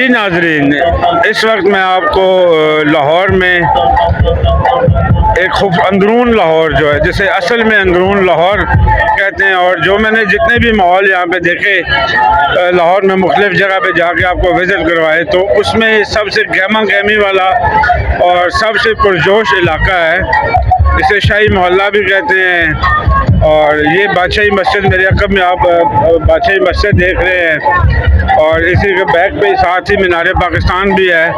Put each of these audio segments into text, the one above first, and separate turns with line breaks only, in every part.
जी नाजरीन, इस वक्त मैं आपको लाहौर में एक खूब अंदरून लाहौर जो है, जिसे असल में अंदरून लाहौर कहते हैं, और जो मैंने जितने भी माहौल यहाँ पे देखे लाहौर में मुख्तलिफ़ जगह पे जाके आपको विज़िट करवाए, तो उसमें सबसे गहमा गहमी वाला और सबसे पुरजोश इलाका है। इसे शाही मोहल्ला भी कहते हैं। और ये बादशाही मस्जिद, मेरे अकब में आप बादशाही मस्जिद देख रहे हैं, और इसी के बैक पे साथ ही मीनार पाकिस्तान भी है।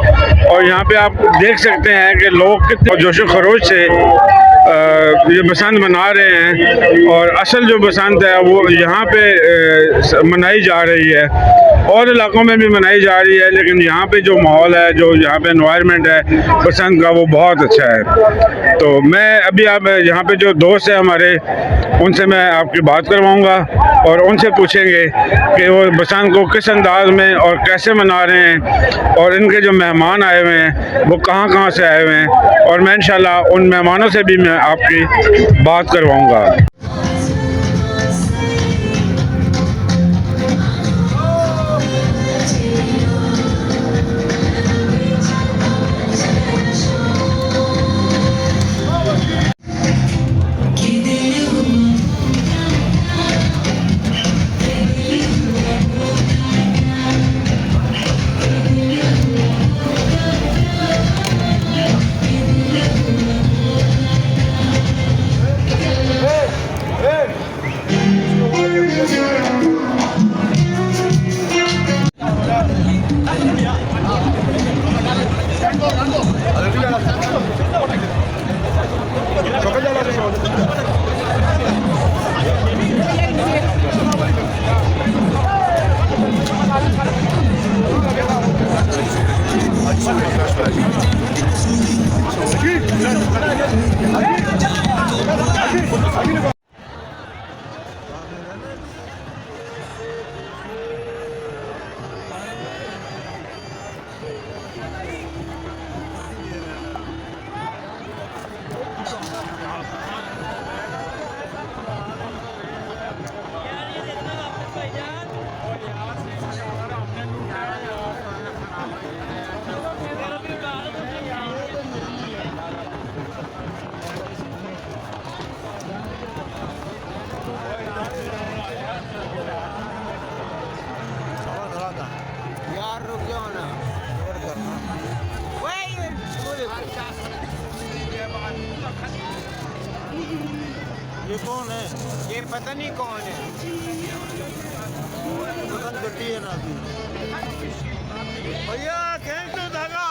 और यहाँ पे आप देख सकते हैं कि लोग कितने जोश खरोश से ये बसंत मना रहे हैं, और असल जो बसंत है वो यहाँ पे मनाई जा रही है। और इलाकों में भी मनाई जा रही है, लेकिन यहाँ पे जो माहौल है, जो यहाँ पे एनवायरनमेंट है बसंत का, वो बहुत अच्छा है। तो मैं अभी आप यहाँ पे जो दोस्त है हमारे, उनसे मैं आपकी बात करवाऊँगा और उनसे पूछेंगे कि वो बसंत को किस अंदाज में और कैसे मना रहे हैं, और इनके जो मेहमान आए हुए हैं वो कहाँ कहाँ से आए हुए हैं, और मैं इंशाल्लाह उन मेहमानों से भी मैं आपकी बात करवाऊँगा।
ये कौन है? ये पता नहीं कौन है। गड्डी है ना भैया, खेल तो धागा।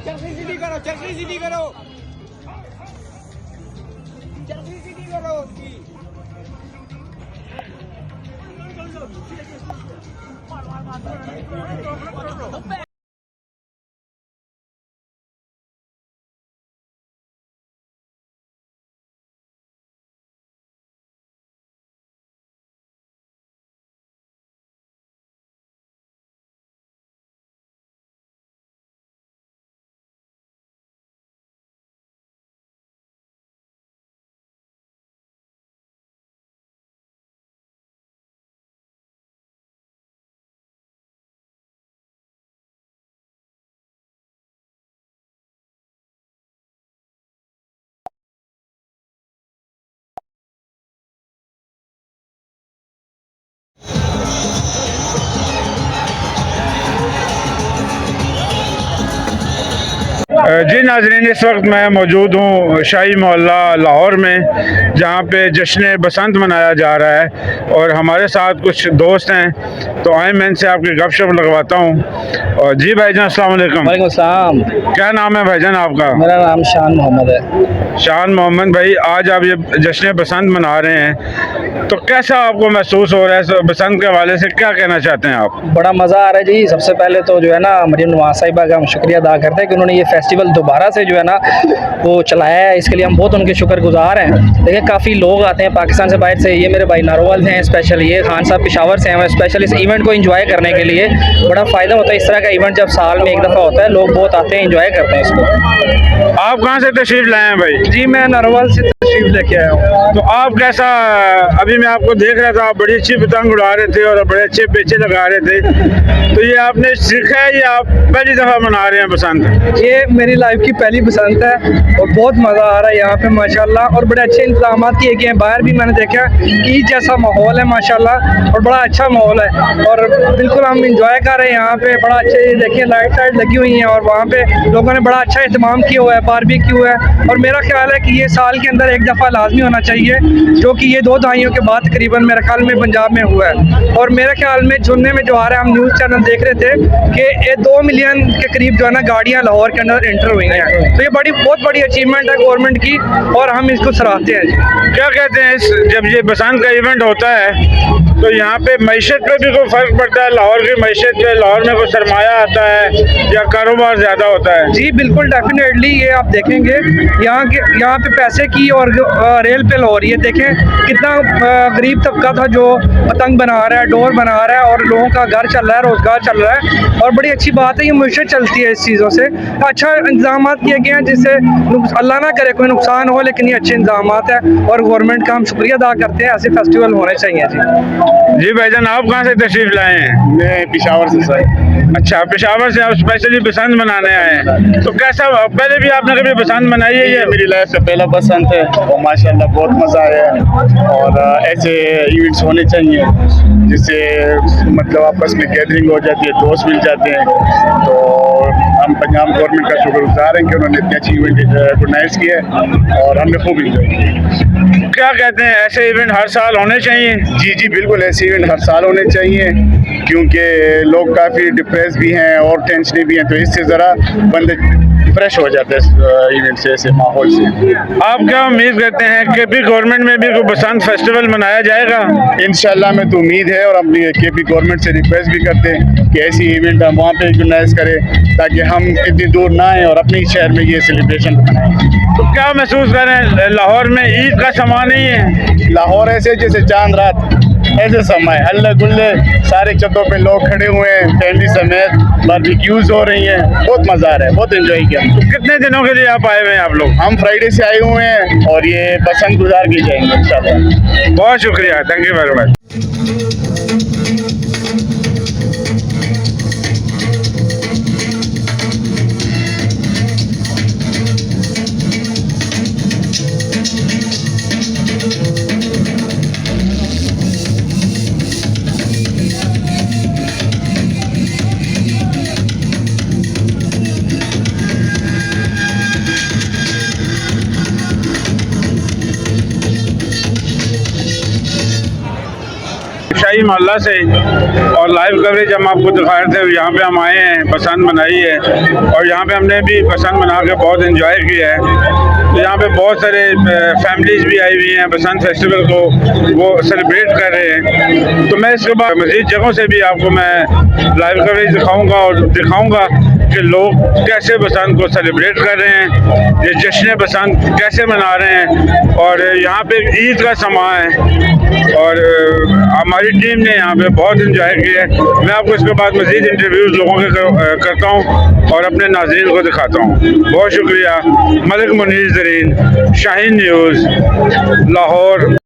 चरखी सीधी करो, चरखी सीधी करो, चरखी सीधी करो उसकी।
जी नाज़रीन, इस वक्त मैं मौजूद हूँ शाही मोहल्ला लाहौर में, जहाँ पे जश्न बसंत मनाया जा रहा है और हमारे साथ कुछ दोस्त हैं। तो आए मैं इनसे आपकी गपशप लगवाता हूँ। और जी भाईजान अस्सलाम वालेकुम।
वालेकुम सलाम।
क्या नाम है भाईजान आपका?
मेरा नाम शान मोहम्मद है।
शान मोहम्मद भाई, आज आप ये जश्न बसंत मना रहे हैं, तो कैसा आपको महसूस हो रहा है? बसंत के हवाले से क्या कहना चाहते हैं आप?
बड़ा मज़ा आ रहा है जी। सबसे पहले तो जो है ना, मरीम नवाज साहिबा का हम शुक्रिया अदा करते हैं कि उन्होंने ये फेस्टिवल दोबारा से जो है ना वो चलाया है। इसके लिए हम बहुत उनके शुक्रगुजार हैं। देखिए, काफ़ी लोग आते हैं पाकिस्तान से, बाहर से। ये मेरे भाई नारोवाल से हैं स्पेशल, ये खान साहब पेशावर से हैं स्पेशल इस इवेंट को एंजॉय करने के लिए। बड़ा फ़ायदा होता है इस तरह का इवेंट जब साल में एक दफ़ा होता है। लोग बहुत आते हैं, एंजॉय करते हैं इसको।
आप कहाँ से तशरीफ़ लाए हैं भाई?
जी, मैं नारोवाल से तशरीफ़ लेके आया हूँ।
तो आप कैसा, अभी मैं आपको देख रहा था, आप बड़ी अच्छी पतंग उड़ा रहे थे और बड़े अच्छे पेचे लगा रहे थे, तो ये आपने सीखा है या आप पहली दफ़ा मना रहे हैं बसंत?
ये मेरी लाइफ की पहली बसंत है और बहुत मज़ा आ रहा है यहाँ पे माशाल्लाह। और बड़े अच्छे इंतजाम किए गए हैं। बाहर भी मैंने देखा ईद जैसा माहौल है माशाल्लाह, और बड़ा अच्छा माहौल है और बिल्कुल हम इंजॉय कर रहे हैं यहाँ पे। बड़ा अच्छा, ये देखिए लाइट लगी हुई हैं और वहाँ पे लोगों ने बड़ा अच्छा एहतमाम किया हुआ है, बारबेक्यू है। और मेरा ख्याल है कि ये साल के अंदर एक दफ़ा लाजमी होना चाहिए, जो कि ये 2 दहाइयों के बाद तकरीबन मेरे ख्याल में पंजाब में हुआ है। और मेरे ख्याल में जुन्ने में जो आ रहा है, हम न्यूज़ चैनल देख रहे थे कि ये 2 मिलियन के करीब जो है ना गाड़ियाँ लाहौर के अंदर एंटर हुई हैं। तो ये बहुत बड़ी अचीवमेंट है गवर्नमेंट की और हम इसको सराहते हैं जी।
क्या कहते हैं जब ये बसंत का इवेंट होता है तो यहाँ पे मईशत पे भी कोई फ़र्क पड़ता है? लाहौर की मईशत पे, लाहौर में कोई सरमाया आता है या कारोबार ज़्यादा होता है?
जी बिल्कुल, डेफिनेटली। ये आप देखेंगे यहाँ पे पैसे की और रेल पे लाहौर, ये देखें कितना गरीब तबका था जो पतंग बना रहा है, डोर बना रहा है और लोगों का घर चल रहा है, रोज़गार चल रहा है। और बड़ी अच्छी बात है, ये मुश्किल चलती है इस चीज़ों से। अच्छा इंतजाम किए गए हैं जिससे अल्लाह ना करे कोई नुकसान हो, लेकिन ये अच्छे इंतजाम है और गवर्नमेंट का हम शुक्रिया अदा करते हैं। ऐसे फेस्टिवल होने चाहिए जी।
जी भाईजान, आप कहाँ से तशरीफ़ लाए हैं?
मैं पेशावर से सर।
अच्छा, पेशावर से आप स्पेशली बसंत मनाने आए हैं, तो कैसा, पहले भी आपने कभी बसंत मनाई है? ये
मेरी लाइफ का पहला बसंत है और माशाल्लाह बहुत मज़ा आया है। और ऐसे इवेंट्स होने चाहिए जिससे मतलब आपस में गैदरिंग हो जाती है, दोस्त मिल जाते हैं। तो हम पंजाब गवर्नमेंट का शुक्रगुजार हैं कि उन्होंने इतने अच्छी इवेंट ऑर्गेनाइज किया है और हमने खूब इंजॉय किया।
क्या कहते हैं, ऐसे इवेंट हर साल होने चाहिए?
जी जी बिल्कुल, ऐसे इवेंट हर साल होने चाहिए क्योंकि लोग काफ़ी डिप्रेस भी हैं और टेंशन भी हैं, तो इससे ज़रा बंदे फ्रेश हो जाते हैं इवेंट से, ऐसे माहौल से।
आप क्या उम्मीद करते हैं कि भी गवर्नमेंट में भी कोई बसंत फेस्टिवल मनाया जाएगा?
इंशाल्लाह में तो उम्मीद है और हम केपी गवर्नमेंट से रिक्वेस्ट भी करते हैं कि ऐसी इवेंट हम वहाँ पे ऑर्गेनाइज करें ताकि हम इतनी दूर ना आएँ और अपने शहर में ये सेलिब्रेशन बनाएं।
तो क्या महसूस करें, लाहौर में ईद का समा नहीं है?
लाहौर ऐसे जैसे चांद रात ऐसे समय, हल्ले गुल्ले, सारे छतों पे लोग खड़े हुए हैं फैमिली समेत, बारबेक्यूज हो रही हैं, बहुत मज़ा आ रहा है, बहुत एंजॉय किया।
तो कितने दिनों के लिए आप आए हुए हैं आप लोग?
हम फ्राइडे से आए हुए हैं और ये बसंत गुजार के जाएंगे इंशाल्लाह।
बहुत शुक्रिया, थैंक यू वेरी मच। मोहल्ला से और लाइव कवरेज हम आपको दिखा रहे थे। यहाँ पे हम आए हैं, पसंद बनाई है और यहाँ पे हमने भी पसंद बना के बहुत इन्जॉय किया है। तो यहाँ पे बहुत सारे फैमिलीज़ भी आई हुई हैं, बसंत फेस्टिवल को वो सेलिब्रेट कर रहे हैं। तो मैं इसके बाद मज़ीद जगहों से भी आपको मैं लाइव कवरेज दिखाऊंगा और दिखाऊंगा कि लोग कैसे बसंत को सेलिब्रेट कर रहे हैं, ये जश्न बसंत कैसे मना रहे हैं। और यहाँ पे ईद का समा है और हमारी टीम ने यहाँ पे बहुत इंजॉय किया है। मैं आपको इसके बाद मज़ीद इंटरव्यूज़ लोगों के करता हूँ और अपने नाज़रीन को दिखाता हूँ। बहुत शुक्रिया। मलिक मुनीर ज़रीन, शाहीन न्यूज़, लाहौर।